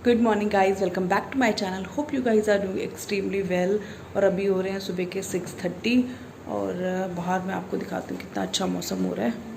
Good morning guys, welcome back to my channel. Hope you guys are doing extremely well. और अभी हो रहे हैं सुबह के 6:30 और बाहर मैं आपको दिखाती हूँ कितना अच्छा मौसम हो रहा है।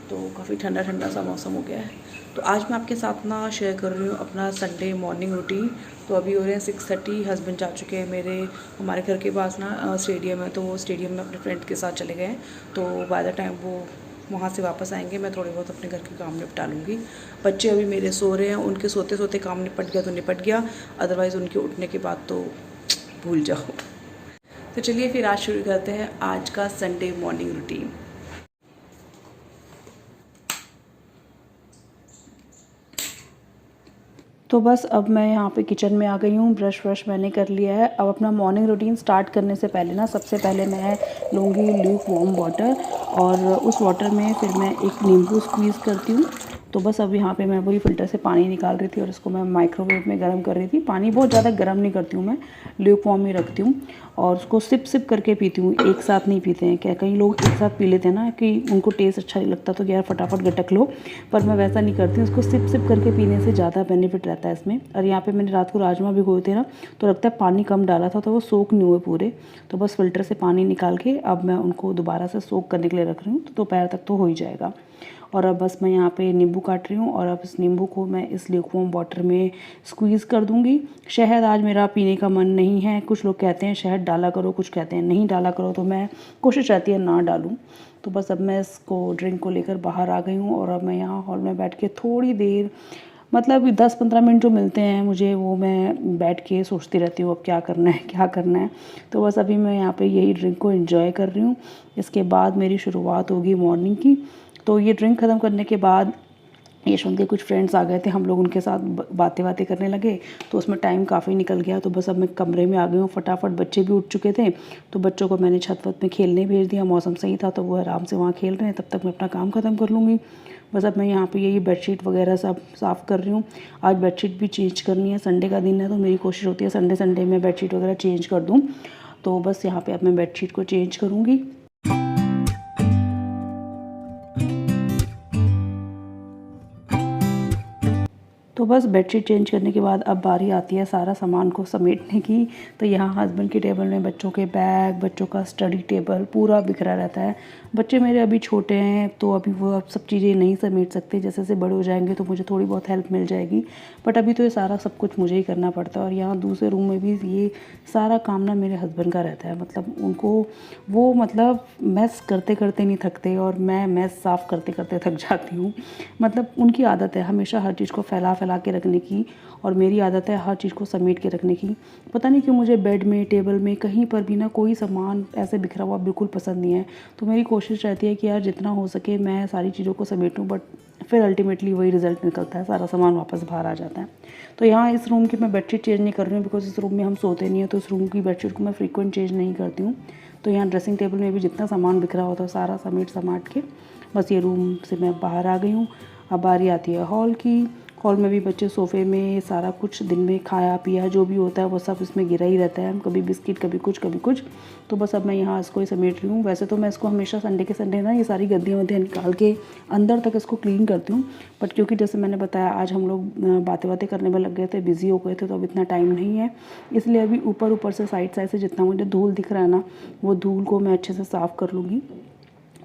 तो काफ़ी ठंडा ठंडा सा मौसम हो गया है। तो आज मैं आपके साथ ना शेयर कर रही हूँ अपना संडे मॉर्निंग रूटीन। तो अभी हो रहे हैं 6:30, हस्बैंड जा चुके हैं मेरे। हमारे घर के पास ना स्टेडियम है, तो वो स्टेडियम में अपने फ्रेंड के साथ चले गए हैं। तो बाय द टाइम वो वहाँ से वापस आएंगे मैं थोड़े बहुत अपने घर के काम निपटा लूँगी। बच्चे अभी मेरे सो रहे हैं, उनके सोते सोते काम निपट गया तो निपट गया, अदरवाइज़ उनके उठने के बाद तो भूल जाओ। तो चलिए फिर आज शुरू करते हैं आज का संडे मॉर्निंग रूटीन। तो बस अब मैं यहाँ पे किचन में आ गई हूँ। ब्रश व्रश मैंने कर लिया है। अब अपना मॉर्निंग रूटीन स्टार्ट करने से पहले ना सबसे पहले मैं लूँगी ल्यूक वार्म वाटर, और उस वाटर में फिर मैं एक नींबू स्क्वीज़ करती हूँ। तो बस अब यहाँ पे मैं वही फ़िल्टर से पानी निकाल रही थी और इसको मैं माइक्रोवेव में गर्म कर रही थी। पानी बहुत ज़्यादा गर्म नहीं करती हूँ मैं, ल्यूक वार्म ही रखती हूँ और उसको सिप सिप करके पीती हूँ। एक साथ नहीं पीते हैं, क्या कई लोग एक साथ पी लेते हैं ना कि उनको टेस्ट अच्छा नहीं लगता तो यार फटाफट गटक लो, पर मैं वैसा नहीं करती हूँ। उसको सिप सिप करके पीने से ज़्यादा बेनिफिट रहता है इसमें। और यहाँ पे मैंने रात को राजमा भिगोए थे ना, तो लगता है पानी कम डाला था तो वो सोख नहीं हुए पूरे। तो बस फ़िल्टर से पानी निकाल के अब मैं उनको दोबारा से सोख करने के लिए रख रही हूँ, तो दोपहर तक तो हो ही जाएगा। और अब बस मैं यहाँ पे नींबू काट रही हूँ और अब इस नींबू को मैं इस ल्यूकवार्म वाटर में स्क्वीज़ कर दूँगी। शहद आज मेरा पीने का मन नहीं है। कुछ लोग कहते हैं शहद डाला करो, कुछ कहते हैं नहीं डाला करो, तो मैं कोशिश रहती है ना डालूँ। तो बस अब मैं इसको ड्रिंक को लेकर बाहर आ गई हूँ और अब मैं यहाँ हॉल में बैठ के थोड़ी देर, मतलब 10-15 मिनट जो मिलते हैं मुझे, वो मैं बैठ के सोचती रहती हूँ अब क्या करना है क्या करना है। तो बस अभी मैं यहाँ पे यही ड्रिंक को एंजॉय कर रही हूँ। इसके बाद मेरी शुरुआत होगी मॉर्निंग की। तो ये ड्रिंक ख़त्म करने के बाद यशवंत के कुछ फ्रेंड्स आ गए थे, हम लोग उनके साथ बातें करने लगे, तो उसमें टाइम काफ़ी निकल गया। तो बस अब मैं कमरे में आ गई हूँ फटाफट। बच्चे भी उठ चुके थे तो बच्चों को मैंने छत वत में खेलने भेज दिया। मौसम सही था तो वो आराम से वहाँ खेल रहे हैं, तब तक मैं अपना काम ख़त्म कर लूँगी। बस अब मैं यहाँ पे यही बेडशीट वगैरह सब साफ़ कर रही हूँ। आज बेडशीट भी चेंज करनी है, संडे का दिन है तो मेरी कोशिश होती है संडे संडे में बेडशीट वगैरह चेंज कर दूँ। तो बस यहाँ पे अब मैं बेडशीट को चेंज करूँगी। तो बस बेडशीट चेंज करने के बाद अब बारी आती है सारा सामान को समेटने की। तो यहाँ हस्बैंड की टेबल में बच्चों के बैग, बच्चों का स्टडी टेबल पूरा बिखरा रहता है। बच्चे मेरे अभी छोटे हैं तो अभी वो अब सब चीज़ें नहीं समेट सकते। जैसे जैसे बड़े हो जाएंगे तो मुझे थोड़ी बहुत हेल्प मिल जाएगी, बट अभी तो ये सारा सब कुछ मुझे ही करना पड़ता है। और यहाँ दूसरे रूम में भी ये सारा काम ना मेरे हस्बैंड का रहता है। मतलब उनको वो मतलब मैस करते करते नहीं थकते और मैं मैस साफ़ करते करते थक जाती हूँ। मतलब उनकी आदत है हमेशा हर चीज़ को फैला फैला के रखने की, और मेरी आदत है हर चीज़ को समेट के रखने की। पता नहीं क्यों मुझे बेड में, टेबल में, कहीं पर भी ना कोई सामान ऐसे बिखरा हुआ बिल्कुल पसंद नहीं है। तो मेरी कोशिश रहती है कि यार जितना हो सके मैं सारी चीज़ों को समेटूं, बट फिर अल्टीमेटली वही रिज़ल्ट निकलता है, सारा सामान वापस बाहर आ जाता है। तो यहाँ इस रूम की मैं बेडशीट चेंज नहीं कर रही हूँ बिकॉज इस रूम में हम सोते नहीं हैं, तो इस रूम की बेडशीट को मैं फ्रीक्वेंट चेंज नहीं करती हूँ। तो यहाँ ड्रेसिंग टेबल में भी जितना सामान बिखरा होता है सारा समेट समाट के बस ये रूम से मैं बाहर आ गई हूँ। अब बारी आती है हॉल की। हॉल में भी बच्चे सोफ़े में सारा कुछ दिन में खाया पिया जो भी होता है वो सब इसमें गिरा ही रहता है, कभी बिस्किट कभी कुछ कभी कुछ। तो बस अब मैं यहाँ इसको ही समेट रही हूँ। वैसे तो मैं इसको हमेशा संडे के संडे ना ये सारी गद्दियाँ वद्दियाँ निकाल के अंदर तक इसको क्लीन करती हूँ, बट क्योंकि जैसे मैंने बताया आज हम लोग बातें करने में लग गए थे, बिज़ी हो गए थे, तो अब इतना टाइम नहीं है। इसलिए अभी ऊपर ऊपर से साइड साइड से जितना मुझे धूल दिख रहा है ना, वो धूल को मैं अच्छे से साफ़ कर लूँगी।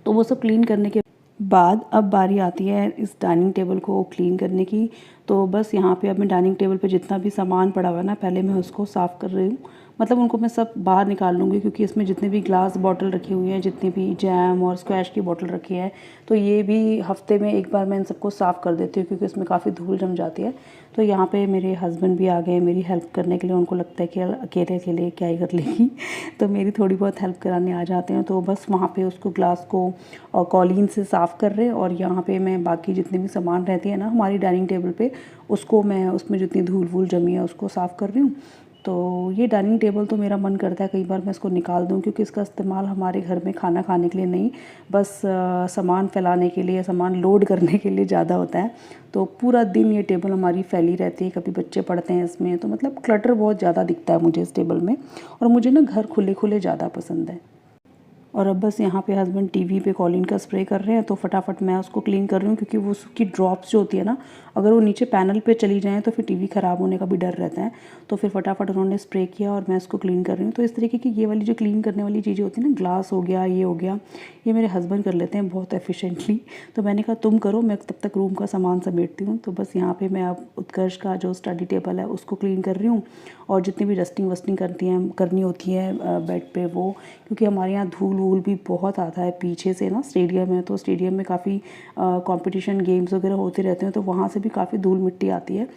तो वो सब क्लीन करने के बाद अब बारी आती है इस डाइनिंग टेबल को क्लीन करने की। तो बस यहाँ पे अब मैं डाइनिंग टेबल पे जितना भी सामान पड़ा हुआ है ना, पहले मैं उसको साफ़ कर रही हूँ। मतलब उनको मैं सब बाहर निकाल लूँगी क्योंकि इसमें जितने भी ग्लास बॉटल रखी हुई हैं, जितनी भी जैम और स्क्वैश की बॉटल रखी है, तो ये भी हफ्ते में एक बार मैं इन सबको साफ़ कर देती हूँ क्योंकि इसमें काफ़ी धूल जम जाती है। तो यहाँ पे मेरे हस्बैंड भी आ गए मेरी हेल्प करने के लिए। उनको लगता है कि अकेले अकेले क्या ही कर लेगी तो मेरी थोड़ी बहुत हेल्प कराने आ जाते हैं। तो बस वहाँ पे उसको ग्लास को और कॉलीन से साफ़ कर रहे, और यहाँ पे मैं बाकी जितने भी सामान रहती है ना हमारी डाइनिंग टेबल पे, उसको मैं उसमें जितनी धूल वूल जमी है उसको साफ़ कर रही हूँ। तो ये डाइनिंग टेबल तो मेरा मन करता है कई बार मैं इसको निकाल दूं, क्योंकि इसका इस्तेमाल हमारे घर में खाना खाने के लिए नहीं, बस सामान फैलाने के लिए, सामान लोड करने के लिए ज़्यादा होता है। तो पूरा दिन ये टेबल हमारी फैली रहती है, कभी बच्चे पढ़ते हैं इसमें, तो मतलब क्लटर बहुत ज़्यादा दिखता है मुझे इस टेबल में। और मुझे ना घर खुले खुले ज़्यादा पसंद है। और अब बस यहाँ पे हस्बैंड टीवी पे कॉलिन का स्प्रे कर रहे हैं, तो फटाफट मैं उसको क्लीन कर रही हूँ, क्योंकि वो उसकी ड्रॉप्स जो होती है ना, अगर वो नीचे पैनल पे चली जाएँ तो फिर टीवी ख़राब होने का भी डर रहता है। तो फिर फटाफट उन्होंने स्प्रे किया और मैं इसको क्लीन कर रही हूँ। तो इस तरीके की ये वाली जो क्लीन करने वाली चीज़ें होती हैं ना, ग्लास हो गया, ये हो गया, ये मेरे हस्बैंड कर लेते हैं बहुत एफिशिएंटली। तो मैंने कहा तुम करो, मैं तब तक रूम का सामान समेटती हूँ। तो बस यहाँ पर मैं अब उत्कर्ष का जो स्टडी टेबल है उसको क्लीन कर रही हूँ, और जितनी भी डस्टिंग वस्टिंग करनी होती है बेड पे वो, क्योंकि हमारे यहाँ धूल वूल भी बहुत आता है पीछे से ना, स्टेडियम है, तो स्टेडियम में काफ़ी कंपटीशन गेम्स वगैरह होते रहते हैं, तो वहाँ से भी काफ़ी धूल मिट्टी आती है।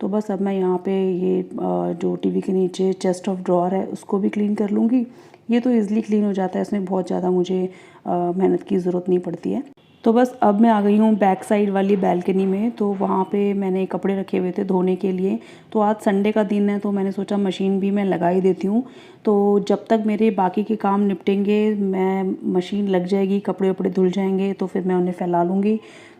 तो बस अब मैं यहाँ पे ये जो टीवी के नीचे चेस्ट ऑफ ड्रॉअर है उसको भी क्लीन कर लूँगी। ये तो ईज़िली क्लीन हो जाता है, इसमें बहुत ज़्यादा मुझे मेहनत की ज़रूरत नहीं पड़ती है। तो बस अब मैं आ गई हूँ बैक साइड वाली बैल्कनी में। तो वहाँ पे मैंने कपड़े रखे हुए थे धोने के लिए। तो आज संडे का दिन है, तो मैंने सोचा मशीन भी मैं लगा ही देती हूँ। तो जब तक मेरे बाकी के काम निपटेंगे, मैं मशीन लग जाएगी, कपड़े वपड़े धुल जाएंगे, तो फिर मैं उन्हें फैला लूँगी,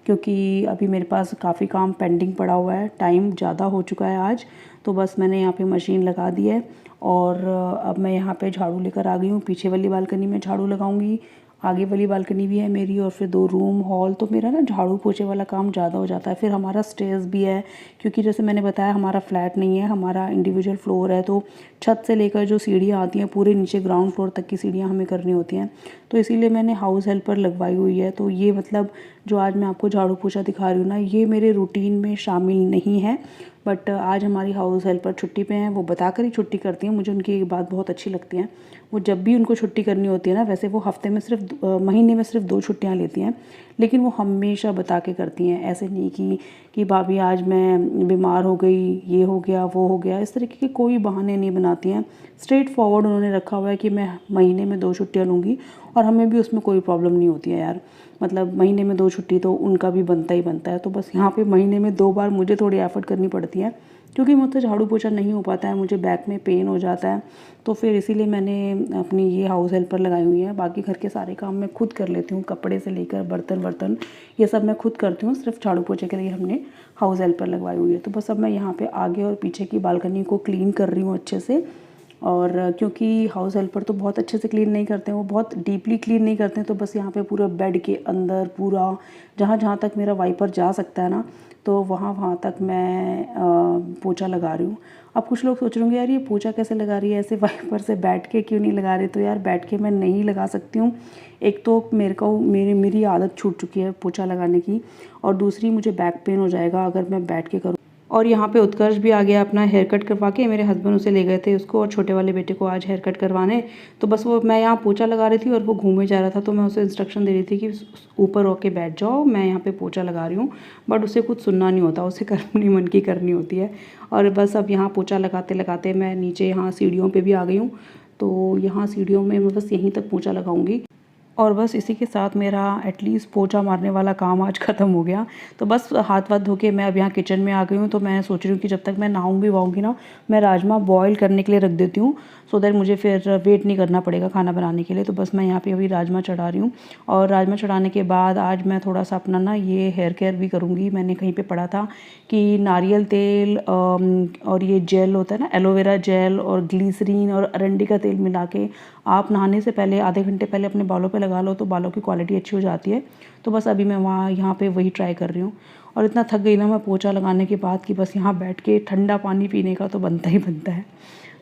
क्योंकि अभी मेरे पास काफ़ी काम पेंडिंग पड़ा हुआ है, टाइम ज़्यादा हो चुका है आज। तो बस मैंने यहाँ पे मशीन लगा दी है, और अब मैं यहाँ पे झाड़ू लेकर आ गई हूँ। पीछे वाली बालकनी में झाड़ू लगाऊंगी, आगे वाली बालकनी भी है मेरी, और फिर 2 रूम, हॉल। तो मेरा ना झाड़ू पोछे वाला काम ज़्यादा हो जाता है। फिर हमारा स्टेयर्स भी है, क्योंकि जैसे मैंने बताया हमारा फ्लैट नहीं है, हमारा इंडिविजुअल फ्लोर है। तो छत से लेकर जो सीढ़ियाँ आती हैं पूरे नीचे ग्राउंड फ्लोर तक की सीढ़ियाँ हमें करनी होती हैं। तो इसीलिए मैंने हाउस हेल्पर लगवाई हुई है। तो ये मतलब जो आज मैं आपको झाड़ू पोछा दिखा रही हूँ ना, ये मेरे रूटीन में शामिल नहीं है। बट आज हमारी हाउस हेल्पर छुट्टी पे हैं, वो बताकर ही छुट्टी करती हैं। मुझे उनकी एक बात बहुत अच्छी लगती है, वो जब भी उनको छुट्टी करनी होती है ना, वैसे वो हफ्ते में सिर्फ महीने में सिर्फ 2 छुट्टियाँ लेती हैं, लेकिन वो हमेशा बता के करती हैं। ऐसे नहीं कि भाभी आज मैं बीमार हो गई, ये हो गया, वो हो गया, इस तरीके के कोई बहाने नहीं बनाती हैं। स्ट्रेट फॉरवर्ड उन्होंने रखा हुआ है कि मैं महीने में 2 छुट्टियाँ लूँगी, और हमें भी उसमें कोई प्रॉब्लम नहीं होती है यार। मतलब महीने में 2 छुट्टी तो उनका भी बनता ही बनता है। तो बस यहाँ पे महीने में 2 बार मुझे थोड़ी एफर्ट करनी पड़ती है, क्योंकि मुझसे झाड़ू पोछा नहीं हो पाता है, मुझे बैक में पेन हो जाता है। तो फिर इसीलिए मैंने अपनी ये हाउस हेल्पर लगाई हुई है। बाकी घर के सारे काम मैं खुद कर लेती हूँ, कपड़े से लेकर बर्तन वर्तन ये सब मैं खुद करती हूँ। सिर्फ झाड़ू पोछे के लिए हमने हाउस हेल्पर लगवाई हुई है। तो बस अब मैं यहाँ पे आगे और पीछे की बालकनी को क्लीन कर रही हूँ अच्छे से। और क्योंकि हाउस हेल्पर तो बहुत अच्छे से क्लीन नहीं करते हैं, वो बहुत डीपली क्लीन नहीं करते हैं, तो बस यहाँ पे पूरा बेड के अंदर पूरा जहाँ जहाँ तक मेरा वाइपर जा सकता है ना, तो वहाँ वहाँ तक मैं पोछा लगा रही हूँ। अब कुछ लोग सोच रहे होंगे यार ये पोछा कैसे लगा रही है, ऐसे वाइपर से बैठ के क्यों नहीं लगा रही। तो यार बैठ के मैं नहीं लगा सकती हूँ। एक तो मेरी आदत छूट चुकी है पोछा लगाने की, और दूसरी मुझे बैक पेन हो जाएगा अगर मैं बैठ के करूँ। और यहाँ पे उत्कर्ष भी आ गया अपना हेयर कट करवा के। मेरे हस्बैंड उसे ले गए थे उसको और छोटे वाले बेटे को आज हेयर कट करवाने। तो बस वो मैं यहाँ पोछा लगा रही थी और वो घूमे जा रहा था, तो मैं उसे इंस्ट्रक्शन दे रही थी कि ऊपर होके बैठ जाओ, मैं यहाँ पे पोछा लगा रही हूँ। बट उसे कुछ सुनना नहीं होता, उसे अपनी मन की करनी होती है। और बस अब यहाँ पोछा लगाते लगाते मैं नीचे यहाँ सीढ़ियों पर भी आ गई हूँ। तो यहाँ सीढ़ियों में मैं बस यहीं तक पोछा लगाऊंगी, और बस इसी के साथ मेरा एटलीस्ट पोछा मारने वाला काम आज ख़त्म हो गया। तो बस हाथ वाथ धो के मैं अब यहाँ किचन में आ गई हूँ। तो मैं सोच रही हूँ कि जब तक मैं नहाऊंगी वाऊंगी ना, मैं राजमा बॉईल करने के लिए रख देती हूँ, सो दैट मुझे फिर वेट नहीं करना पड़ेगा खाना बनाने के लिए। तो बस मैं यहाँ पे अभी राजमा चढ़ा रही हूँ, और राजमा चढ़ाने के बाद आज मैं थोड़ा सा अपना ना ये हेयर केयर भी करूँगी। मैंने कहीं पर पढ़ा था कि नारियल तेल और ये जेल होता है ना, एलोवेरा जेल और ग्लीसरीन और अरंडी का तेल मिला के आप नहाने से पहले आधे घंटे पहले अपने बालों पे लगा लो, तो बालों की क्वालिटी अच्छी हो जाती है। तो बस अभी मैं यहाँ पे वही ट्राई कर रही हूँ। और इतना थक गई ना मैं पोछा लगाने के बाद कि बस यहाँ बैठ के ठंडा पानी पीने का तो बनता ही बनता है।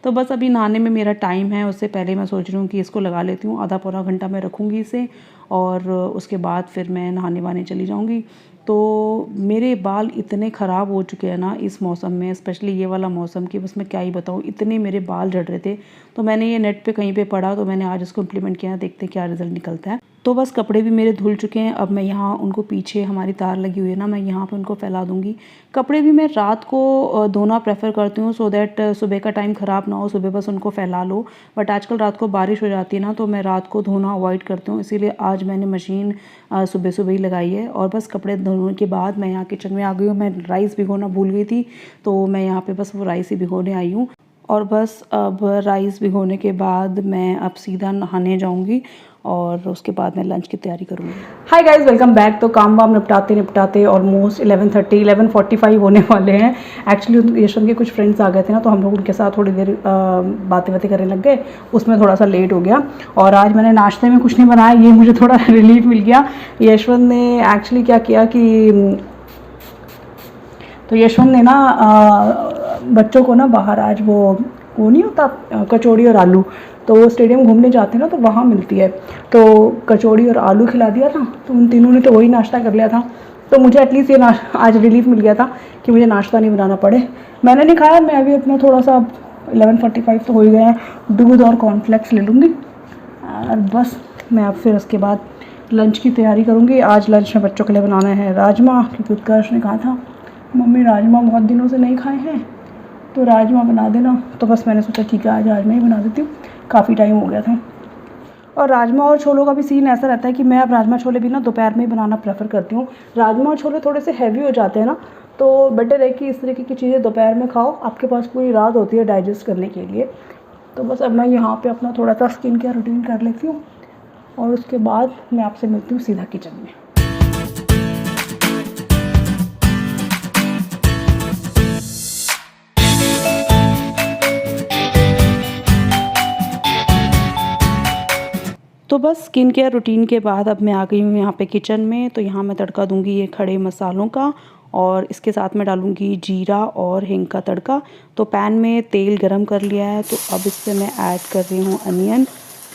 तो बस अभी नहाने में मेरा टाइम है, उससे पहले मैं सोच रही हूँ कि इसको लगा लेती हूँ, आधा पौना घंटा मैं रखूँगी इसे, और उसके बाद फिर मैं नहाने वहाने चली जाऊँगी। तो मेरे बाल इतने ख़राब हो चुके हैं ना इस मौसम में, स्पेशली ये वाला मौसम, कि बस मैं क्या ही बताऊँ, इतने मेरे बाल झड़ रहे थे। तो मैंने ये नेट पे कहीं पे पढ़ा, तो मैंने आज इसको इम्प्लीमेंट किया, देखते हैं क्या रिज़ल्ट निकलता है। तो बस कपड़े भी मेरे धुल चुके हैं। अब मैं यहाँ उनको, पीछे हमारी तार लगी हुई है ना, मैं यहाँ पे उनको फैला दूँगी। कपड़े भी मैं रात को धोना प्रेफर करती हूँ, सो दैट सुबह का टाइम ख़राब ना हो, सुबह बस उनको फैला लो। बट आजकल रात को बारिश हो जाती है ना, तो मैं रात को धोना अवॉइड करती हूँ, इसीलिए आज मैंने मशीन सुबह सुबह ही लगाई है। और बस कपड़े धोने के बाद मैं यहाँ किचन में आ गई हूँ। मैं राइस भिगोना भूल गई थी, तो मैं यहाँ पे बस वो राइस ही भिगोने आई हूँ। और बस अब राइस भिगोने के बाद मैं अब सीधा नहाने जाऊंगी और उसके बाद मैं लंच की तैयारी करूंगी। Hi guys, welcome back. तो काम वाम निपटाते निपटाते ऑलमोस्ट 11:30 11:45 होने वाले हैं। एक्चुअली यशवंत के कुछ फ्रेंड्स आ गए थे ना, तो हम लोग उनके साथ थोड़ी देर बातें करने लग गए, उसमें थोड़ा सा लेट हो गया। और आज मैंने नाश्ते में कुछ नहीं बनाया, ये मुझे थोड़ा रिलीफ मिल गया। यशवंत ने एक्चुअली क्या किया कि तो यशवंत ने ना बच्चों को ना बाहर आज वो नहीं होता कचौड़ी और आलू, तो वो स्टेडियम घूमने जाते हैं ना, तो वहाँ मिलती है, तो कचौड़ी और आलू खिला दिया था। तो उन तीनों ने तो वही नाश्ता कर लिया था। तो मुझे एटलीस्ट ये आज रिलीफ मिल गया था कि मुझे नाश्ता नहीं बनाना पड़े। मैंने नहीं खाया, मैं अभी अपना थोड़ा सा 11:45 तो हो ही गए हैं, दूध और कॉर्नफ्लेक्स ले लूँगी और बस मैं अब फिर उसके बाद लंच की तैयारी करूँगी। आज लंच में बच्चों के लिए बनाना है राजमा, क्योंकि उत्कर्ष ने कहा था मम्मी राजमा बहुत दिनों से नहीं खाए हैं, तो राजमा बना देना। तो बस मैंने सोचा ठीक है, आज राजमा ही बना देती हूँ, काफ़ी टाइम हो गया था। और राजमा और छोलों का भी सीन ऐसा रहता है कि मैं अब राजमा छोले भी ना दोपहर में ही बनाना प्रेफर करती हूँ। राजमा और छोले थोड़े से हैवी हो जाते हैं ना, तो बेटर है कि इस तरीके की चीज़ें दोपहर में खाओ, आपके पास पूरी रात होती है डाइजेस्ट करने के लिए। तो बस अब मैं यहाँ पर अपना थोड़ा सा स्किन केयर रूटीन कर लेती हूँ और उसके बाद मैं आपसे मिलती हूँ सीधा किचन में। तो बस स्किन केयर रूटीन के बाद अब मैं आ गई हूँ यहाँ पे किचन में। तो यहाँ मैं तड़का दूँगी ये खड़े मसालों का, और इसके साथ मैं डालूँगी जीरा और हींग का तड़का। तो पैन में तेल गरम कर लिया है, तो अब इससे मैं ऐड कर रही हूँ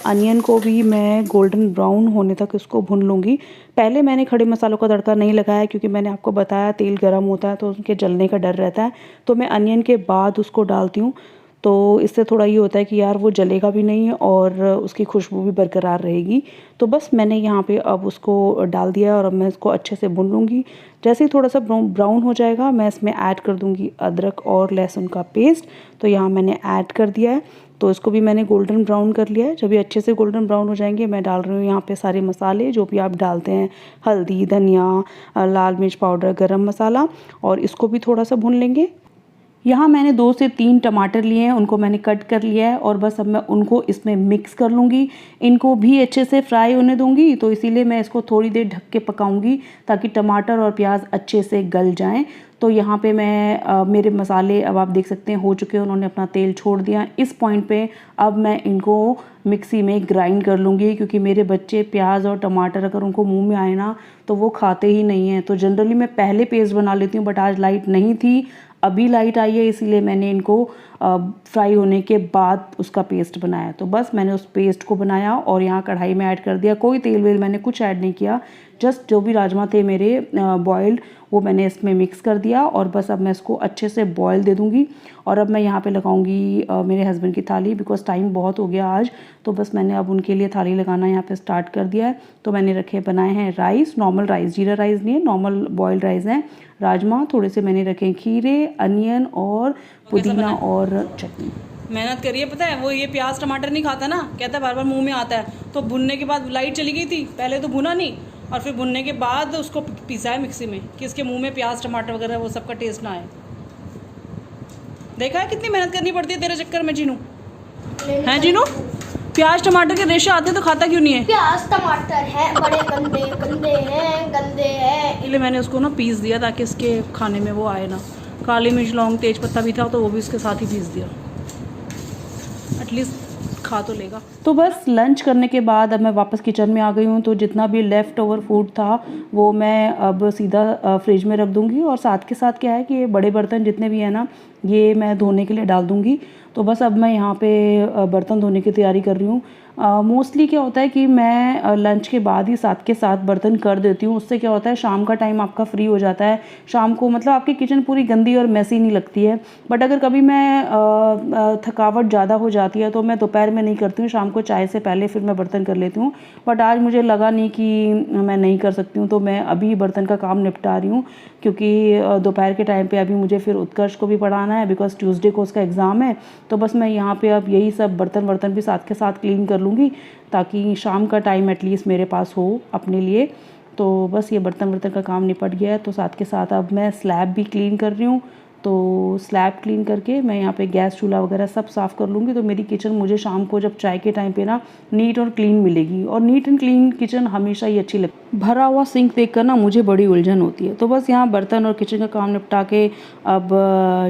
अनियन को भी मैं गोल्डन ब्राउन होने तक इसको भून लूँगी। पहले मैंने खड़े मसालों का तड़का नहीं लगाया, क्योंकि मैंने आपको बताया तेल गरम होता है तो उसके जलने का डर रहता है, तो मैं अनियन के बाद उसको डालती हूँ। तो इससे थोड़ा ये होता है कि यार वो जलेगा भी नहीं और उसकी खुशबू भी बरकरार रहेगी। तो बस मैंने यहाँ पे अब उसको डाल दिया और अब मैं इसको अच्छे से भून लूँगी। जैसे ही थोड़ा सा ब्राउन हो जाएगा, मैं इसमें ऐड कर दूँगी अदरक और लहसुन का पेस्ट। तो यहाँ मैंने ऐड कर दिया है, तो इसको भी मैंने गोल्डन ब्राउन कर लिया है। जब ये अच्छे से गोल्डन ब्राउन हो जाएंगे, मैं डाल रही हूँ यहाँ पे सारे मसाले जो भी आप डालते हैं, हल्दी, धनिया, लाल मिर्च पाउडर, गरम मसाला, और इसको भी थोड़ा सा भून लेंगे। यहाँ मैंने 2 से 3 टमाटर लिए हैं, उनको मैंने कट कर लिया है और बस अब मैं उनको इसमें मिक्स कर लूँगी। इनको भी अच्छे से फ्राई होने दूँगी, तो इसीलिए मैं इसको थोड़ी देर ढक के पकाऊँगी ताकि टमाटर और प्याज अच्छे से गल जाएं। तो यहाँ पे मैं मेरे मसाले अब आप देख सकते हैं हो चुके हैं, उन्होंने अपना तेल छोड़ दिया। इस पॉइंट पे अब मैं इनको मिक्सी में ग्राइंड कर लूँगी, क्योंकि मेरे बच्चे प्याज और टमाटर अगर उनको मुँह में आए ना तो वो खाते ही नहीं हैं। तो जनरली मैं पहले पेस्ट बना लेती हूँ, बट आज लाइट नहीं थी, अभी लाइट आई है, इसीलिए मैंने इनको फ्राई होने के बाद उसका पेस्ट बनाया। तो बस मैंने उस पेस्ट को बनाया और यहाँ कढ़ाई में ऐड कर दिया। कोई तेल वेल मैंने कुछ ऐड नहीं किया, जस्ट जो भी राजमा थे मेरे बॉइल्ड वो मैंने इसमें मिक्स कर दिया और बस अब मैं इसको अच्छे से बॉयल दे दूँगी। और अब मैं यहाँ पे लगाऊंगी मेरे हस्बैंड की थाली, बिकॉज टाइम बहुत हो गया आज, तो बस मैंने अब उनके लिए थाली लगाना यहाँ पे स्टार्ट कर दिया है। तो मैंने बनाए हैं राइस, नॉर्मल राइस, जीरा राइस नहीं है, नॉर्मल बॉइल्ड राइस हैं। राजमा थोड़े से मैंने रखे, खीरे, अनियन और पुदीना और चटनी। मेहनत करिए, पता है वो ये प्याज टमाटर नहीं खाता ना, कहता है बार बार मुंह में आता है। तो भुनने के बाद लाइट चली गई थी, पहले तो भुना नहीं और फिर भुनने के बाद उसको पीसा है मिक्सी में कि इसके मुंह में प्याज टमाटर वगैरह वो सबका टेस्ट ना आए। देखा है कितनी मेहनत करनी पड़ती है तेरे चक्कर में जीनू, है जीनू? प्याज टमाटर के रेशे आते तो खाता क्यों नहीं है? प्याज टमाटर है बड़े गंदे गंदे हैं। इसलिए मैंने उसको ना पीस दिया ताकि इसके खाने में वो आए ना। काली मिर्च, लौंग, तेज पत्ता भी था तो वो भी इसके साथ ही पीस दिया, एटलीस्ट खा तो लेगा। तो बस लंच करने के बाद अब मैं वापस किचन में आ गई हूँ। तो जितना भी लेफ़्ट ओवर फूड था वो मैं अब सीधा फ्रिज में रख दूँगी, और साथ के साथ क्या है कि ये बड़े बर्तन जितने भी हैं ना, ये मैं धोने के लिए डाल दूँगी। तो बस अब मैं यहाँ पे बर्तन धोने की तैयारी कर रही हूँ। मोस्टली क्या होता है कि मैं लंच के बाद ही साथ के साथ बर्तन कर देती हूँ। उससे क्या होता है, शाम का टाइम आपका फ्री हो जाता है। शाम को मतलब आपकी किचन पूरी गंदी और मैसी नहीं लगती है। बट अगर कभी मैं थकावट ज़्यादा हो जाती है तो मैं दोपहर में नहीं करती हूँ, शाम को चाय से पहले फिर मैं बर्तन कर लेती हूँ। बट आज मुझे लगा नहीं कि मैं नहीं कर सकती हूँ, तो मैं अभी बर्तन का काम निपटा रही हूँ, क्योंकि दोपहर के टाइम पर अभी मुझे फिर उत्कर्ष को भी पढ़ाना है, बिकॉज ट्यूसडे को उसका एग्ज़ाम है। तो बस मैं यहाँ पर अब यही सब बर्तन भी साथ के साथ क्लीन कर लूँगी, ताकि शाम का टाइम एटलीस्ट मेरे पास हो अपने लिए। तो बस ये बर्तन का काम निपट गया है। तो साथ के साथ अब मैं स्लैब भी क्लीन कर रही हूँ। तो स्लैब क्लीन करके मैं यहाँ पे गैस चूल्हा वगैरह सब साफ़ कर लूँगी, तो मेरी किचन मुझे शाम को जब चाय के टाइम पे ना नीट और क्लीन मिलेगी। और नीट एंड क्लीन किचन हमेशा ही अच्छी लगती है। भरा हुआ सिंक देख कर ना मुझे बड़ी उलझन होती है। तो बस यहाँ बर्तन और किचन का काम निपटा के अब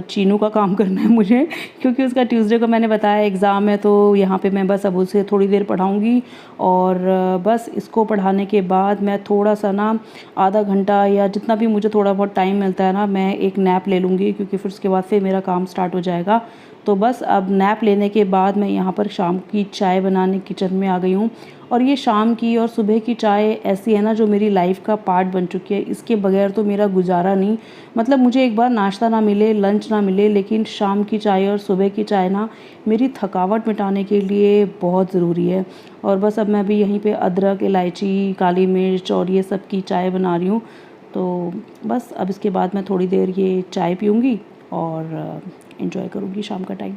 चीनू का काम करना है मुझे, क्योंकि उसका ट्यूसडे को मैंने बताया एग्ज़ाम है, तो यहाँ पे मैं बस अब उसे थोड़ी देर पढ़ाऊँगी। और बस इसको पढ़ाने के बाद मैं थोड़ा सा ना आधा घंटा या जितना भी मुझे थोड़ा बहुत टाइम मिलता है ना, मैं एक नैप ले लूँगी, क्योंकि फिर उसके बाद फिर मेरा काम स्टार्ट हो जाएगा। तो बस अब नैप लेने के बाद मैं यहाँ पर शाम की चाय बनाने किचन में आ गई हूँ। और ये शाम की और सुबह की चाय ऐसी है ना जो मेरी लाइफ का पार्ट बन चुकी है। इसके बगैर तो मेरा गुजारा नहीं। मतलब मुझे एक बार नाश्ता ना मिले, लंच ना मिले, लेकिन शाम की चाय और सुबह की चाय ना मेरी थकावट मिटाने के लिए बहुत ज़रूरी है। और बस अब मैं भी यहीं पे अदरक, इलायची, काली मिर्च और ये सब की चाय बना रही हूँ। तो बस अब इसके बाद मैं थोड़ी देर ये चाय पीऊँगी और एंजॉय करूँगी शाम का टाइम।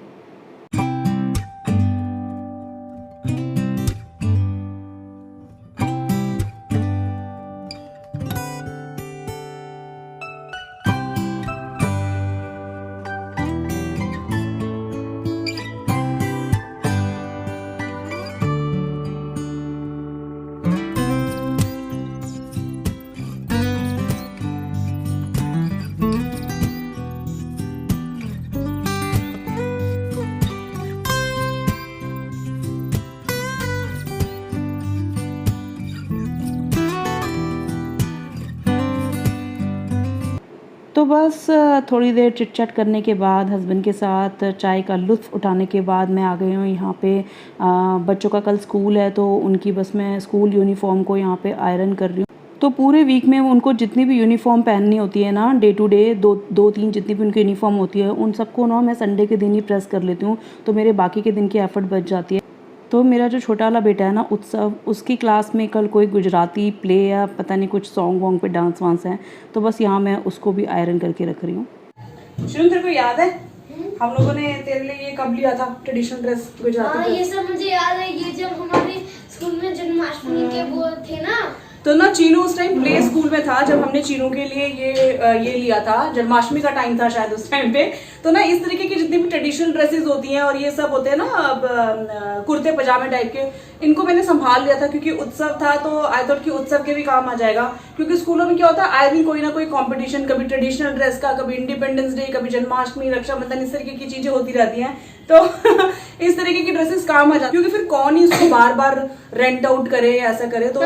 तो बस थोड़ी देर चिट-चैट करने के बाद हस्बैंड के साथ चाय का लुत्फ़ उठाने के बाद मैं आ गई हूँ यहाँ पे। बच्चों का कल स्कूल है, तो उनकी बस मैं स्कूल यूनिफ़ॉर्म को यहाँ पे आयरन कर रही हूँ। तो पूरे वीक में उनको जितनी भी यूनिफ़ॉर्म पहननी होती है ना, डे टू डे 2-3 जितनी भी उनकी यूनिफ़ॉर्म होती है, उन सबको ना मैं संडे के दिन ही प्रेस कर लेती हूँ, तो मेरे बाकी के दिन की एफ़र्ट बच जाती है। तो मेरा जो छोटा वाला बेटा है ना उत्सव, उसकी क्लास में कल कोई गुजराती प्ले या पता नहीं कुछ सॉन्ग वॉन्ग पे डांस वांस है, तो बस यहाँ मैं उसको भी आयरन करके रख रही हूँ। शुरू तेरे को याद है हम लोगों ने तेरे लिए ये कब लिया था ट्रेडिशनल ड्रेस गुजराती हाँ, ड्रेस? ये सब मुझे याद है। ये जब हमारे स्कूल में जन्माष्टमी के वो थे ना, तो ना चीनू उस टाइम प्ले स्कूल में था जब हमने चीनू के लिए ये लिया था। जन्माष्टमी का टाइम था शायद उस टाइम पे। तो ना इस तरीके की जितनी भी ट्रेडिशनल ड्रेसेस होती हैं और ये सब होते हैं ना कुर्ते पजामे टाइप के, इनको मैंने संभाल लिया था क्योंकि उत्सव था। तो आई थॉट कि उत्सव के भी काम आ जाएगा, क्योंकि स्कूलों में क्या होता है आए दिन कोई ना कोई कंपटीशन, कभी ट्रेडिशनल ड्रेस का, कभी इंडिपेंडेंस डे, कभी जन्माष्टमी, रक्षाबंधन, इस तरीके की चीजें होती रहती हैं। तो इस तरीके की ड्रेसेस काम आ जाती है, क्योंकि फिर कौन ही इसको बार बार रेंट आउट करे या ऐसा करे। तो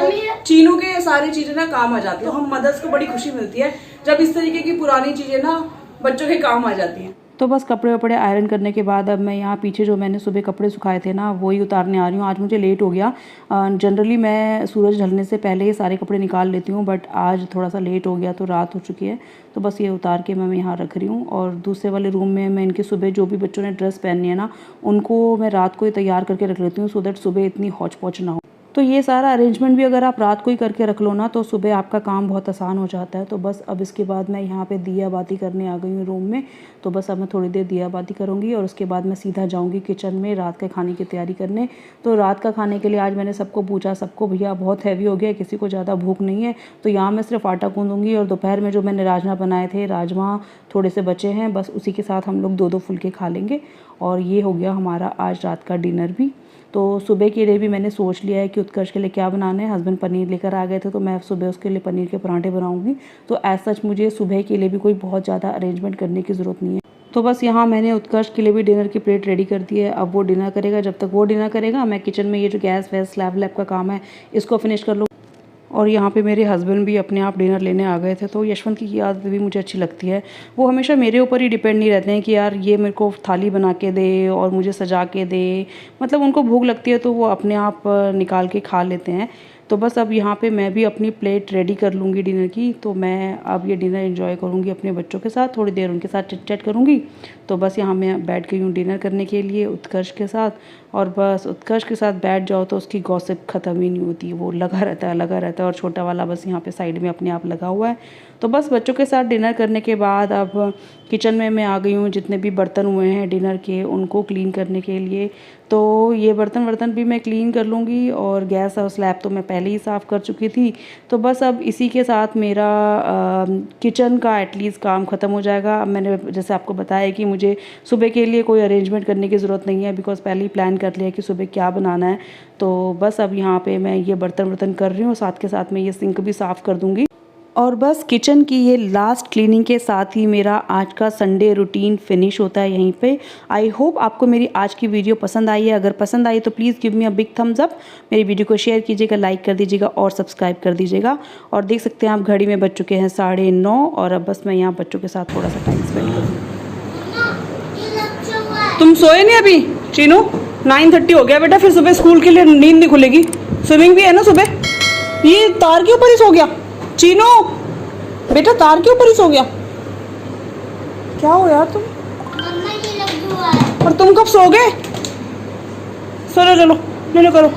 चीनू के सारी चीजें ना काम आ जाती है। तो हम मदर्स को बड़ी खुशी मिलती है जब इस तरीके की पुरानी चीजें ना बच्चों के काम आ जाती हैं। तो बस कपड़े वपड़े आयरन करने के बाद अब मैं यहाँ पीछे जो मैंने सुबह कपड़े सुखाए थे ना, वही उतारने आ रही हूँ। आज मुझे लेट हो गया। जनरली मैं सूरज ढलने से पहले ये सारे कपड़े निकाल लेती हूँ, बट आज थोड़ा सा लेट हो गया, तो रात हो चुकी है। तो बस ये उतार के मैं यहाँ रख रही हूँ। और दूसरे वाले रूम में मैं इनके सुबह जो भी बच्चों ने ड्रेस पहननी है ना, उनको मैं रात को ही तैयार करके रख लेती हूँ, सो दैट सुबह इतनी हौच पौच ना हो। तो ये सारा अरेंजमेंट भी अगर आप रात को ही करके रख लो ना, तो सुबह आपका काम बहुत आसान हो जाता है। तो बस अब इसके बाद मैं यहाँ पे दिया बाती करने आ गई हूँ रूम में। तो बस अब मैं थोड़ी देर दिया बाती करूँगी और उसके बाद मैं सीधा जाऊँगी किचन में रात के खाने की तैयारी करने। तो रात का खाने के लिए आज मैंने सबको पूछा, सबको भैया बहुत हैवी हो गया, किसी को ज़्यादा भूख नहीं है, तो यहाँ मैं सिर्फ आटा गूँधूँगी। और दोपहर में जो मैंने राजमा बनाए थे, राजमा थोड़े से बचे हैं, बस उसी के साथ हम लोग 2-2 फुलके खा लेंगे। और ये हो गया हमारा आज रात का डिनर भी। तो सुबह के लिए भी मैंने सोच लिया है कि उत्कर्ष के लिए क्या बनाना है। हस्बैंड पनीर लेकर आ गए थे, तो मैं सुबह उसके लिए पनीर के पराठे बनाऊंगी। तो एज सच मुझे सुबह के लिए भी कोई बहुत ज़्यादा अरेंजमेंट करने की ज़रूरत नहीं है। तो बस यहाँ मैंने उत्कर्ष के लिए भी डिनर की प्लेट रेडी कर दी है। अब वो डिनर करेगा। जब तक वो डिनर करेगा, मैं किचन में ये जो गैस वैस स्लैब व्लैब का काम है इसको फिनिश कर लूँ। और यहाँ पे मेरे हस्बैंड भी अपने आप डिनर लेने आ गए थे। तो यशवंत की आदत भी मुझे अच्छी लगती है। वो हमेशा मेरे ऊपर ही डिपेंड नहीं रहते हैं कि यार ये मेरे को थाली बना के दे और मुझे सजा के दे। मतलब उनको भूख लगती है तो वो अपने आप निकाल के खा लेते हैं। तो बस अब यहाँ पे मैं भी अपनी प्लेट रेडी कर लूँगी डिनर की। तो मैं अब ये डिनर एंजॉय करूँगी अपने बच्चों के साथ, थोड़ी देर उनके साथ चिट चैट करूँगी। तो बस यहाँ मैं बैठ गई हूँ डिनर करने के लिए उत्कर्ष के साथ। और बस उत्कर्ष के साथ बैठ जाओ तो उसकी गॉसिप ख़त्म ही नहीं होती, वो लगा रहता है। और छोटा वाला बस यहाँ पे साइड में अपने आप लगा हुआ है। तो बस बच्चों के साथ डिनर करने के बाद अब किचन में मैं आ गई हूँ। जितने भी बर्तन हुए हैं डिनर के, उनको क्लीन करने के लिए। तो ये बर्तन भी मैं क्लीन कर लूँगी। और गैस और स्लैब तो मैं पहले ही साफ़ कर चुकी थी। तो बस अब इसी के साथ मेरा किचन का एटलीस्ट काम ख़त्म हो जाएगा। अब मैंने जैसे आपको बताया कि मुझे सुबह के लिए कोई अरेंजमेंट करने की ज़रूरत नहीं है, बिकॉज़ पहले ही प्लान कर लिया कि सुबह क्या बनाना है। तो बस अब यहाँ पे मैं ये बर्तन कर रही हूँ, साथ के साथ मैं ये सिंक भी साफ़ कर दूँगी। और बस किचन की ये लास्ट क्लीनिंग के साथ ही मेरा आज का संडे रूटीन फिनिश होता है यहीं पे। आई होप आपको मेरी आज की वीडियो पसंद आई है। अगर पसंद आई तो please give me a big thumbs up. मेरी वीडियो को शेयर कीजिएगा, लाइक कर दीजिएगा और सब्सक्राइब कर दीजिएगा। और देख सकते हैं आप घड़ी में बज चुके हैं 9:30 और अब बस मैं यहाँ बच्चों के साथ थोड़ा सा टाइम स्पेंड करूँगी। तुम सोए नहीं अभी चीनू? 9:30 हो गया बेटा, फिर सुबह स्कूल के लिए नींद नहीं खुलेगी। स्विमिंग भी है ना सुबह। ये तार के ऊपर ही सो गया चीनू, बेटा तार के ऊपर ही सो गया। क्या हो यार तुम? मम्मा ये लड्डू है। और तुम कब सोओगे? चलो चलो, करो।